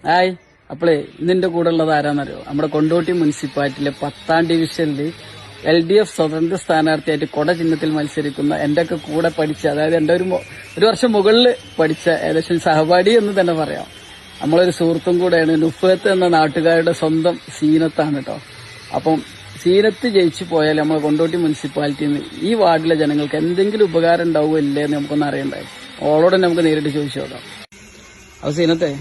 Hi. അപ്പളേ ഇന്നിന്റെ കൂടെ ഉള്ളത് ആരാന്നറിയോ? നമ്മുടെ കൊണ്ടോട്ടി മുനിസിപ്പാലിറ്റിയിലെ 10ാം ഡിവിഷനിൽ LDF സ്വതന്ത്ര സ്ഥാനാർത്ഥിയായിട്ട് കൊട ചിഹ്നത്തിൽ മത്സരിക്കുന്ന എന്റെ ഒക്കെ കൂടെ പഠിച്ച, അതായത് എന്റെ ഒരു വർഷം മുകളിൽ പഠിച്ച ഏകദേശം സഹപാഠി എന്ന് തന്നെ പറയാം, നമ്മളൊരു സുഹൃത്തും കൂടെയാണ്. നുഫത്ത് എന്ന നാട്ടുകാരുടെ സ്വന്തം സീനത്താണ് കേട്ടോ. അപ്പം സീനത്ത് ജയിച്ചു പോയാൽ നമ്മളെ കൊണ്ടോട്ടി മുനിസിപ്പാലിറ്റിയിൽ നിന്ന് ഈ വാർഡിലെ ജനങ്ങൾക്ക് എന്തെങ്കിലും ഉപകാരം ഉണ്ടാവുമോ ഇല്ലേ എന്ന് നമുക്കൊന്ന് അറിയണ്ടായി. ഓളോട് തന്നെ നമുക്ക് നേരിട്ട് ചോദിച്ചു നോക്കാം. അപ്പൊ സീനത്തെ,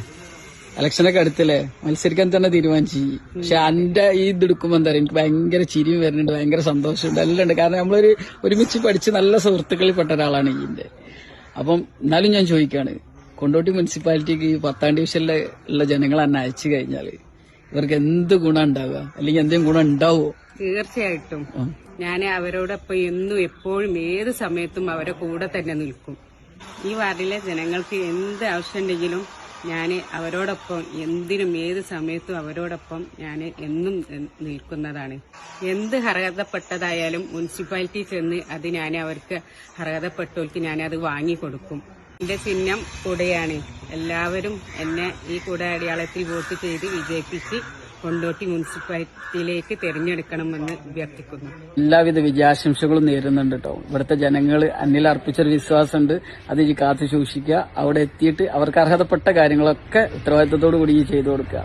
ഇലക്ഷനൊക്കെ അടുത്തില്ലേ? മത്സരിക്കാൻ തന്നെ തീരുമാനിച്ചു. പക്ഷെ എന്റെ ഈ ഇതെടുക്കുമ്പോ എന്താ പറയുക, എനിക്ക് ഭയങ്കര ചിരിയും വരുന്നുണ്ട്, ഭയങ്കര സന്തോഷമുണ്ട്, എല്ലാം ഉണ്ട്. കാരണം നമ്മളൊരു ഒരുമിച്ച് പഠിച്ച് നല്ല സുഹൃത്തുക്കളിൽ പെട്ട ഒരാളാണ് ഇതിന്റെ. അപ്പം എന്നാലും ഞാൻ ചോദിക്കാണ്, കൊണ്ടോട്ടി മുനിസിപ്പാലിറ്റിക്ക് ഈ 10ാം ഡിവിഷനിലെ ഉള്ള ജനങ്ങൾ തന്നെ അയച്ചു കഴിഞ്ഞാൽ ഇവർക്ക് എന്ത് ഗുണം ഉണ്ടാവുക, അല്ലെങ്കിൽ എന്തെങ്കിലും ഗുണം ഉണ്ടാവുമോ? തീർച്ചയായിട്ടും ഞാൻ അവരോടൊപ്പം എന്നും എപ്പോഴും ഏത് സമയത്തും അവരെ കൂടെ തന്നെ നിൽക്കും. ഈ വാർഡിലെ ജനങ്ങൾക്ക് എന്ത് ആവശ്യമുണ്ടെങ്കിലും ഞാൻ അവരോടൊപ്പം എന്തിനും ഏത് സമയത്തും അവരോടൊപ്പം ഞാൻ എന്നും നിൽക്കുന്നതാണ്. എന്ത് അർഹതപ്പെട്ടതായാലും മുനിസിപ്പാലിറ്റി ചെന്ന് അത് ഞാൻ അവർക്ക് അർഹതപ്പെട്ടവർക്ക് ഞാനത് വാങ്ങിക്കൊടുക്കും. എന്റെ ചിഹ്നം കുടയാണ്. എല്ലാവരും എന്നെ ഈ കുട അടയാളത്തിൽ വോട്ട് ചെയ്ത് വിജയിപ്പിച്ച് കൊണ്ടോട്ടി മുനിസിപ്പാലിറ്റിയിലേക്ക് തെരഞ്ഞെടുക്കണമെന്ന് അഭ്യർത്ഥിക്കുന്നു. എല്ലാവിധ വിജയാശംസകളും നേരുന്നുണ്ട് കേട്ടോ. ഇവിടുത്തെ ജനങ്ങൾ അന്നിൽ അർപ്പിച്ചൊരു വിശ്വാസമുണ്ട്, അത് ഈ കാത്തു സൂക്ഷിക്കുക. അവിടെ എത്തിയിട്ട് അവർക്ക് അർഹതപ്പെട്ട കാര്യങ്ങളൊക്കെ ഉത്തരവാദിത്തത്തോടു കൂടി ചെയ്തു കൊടുക്കുക.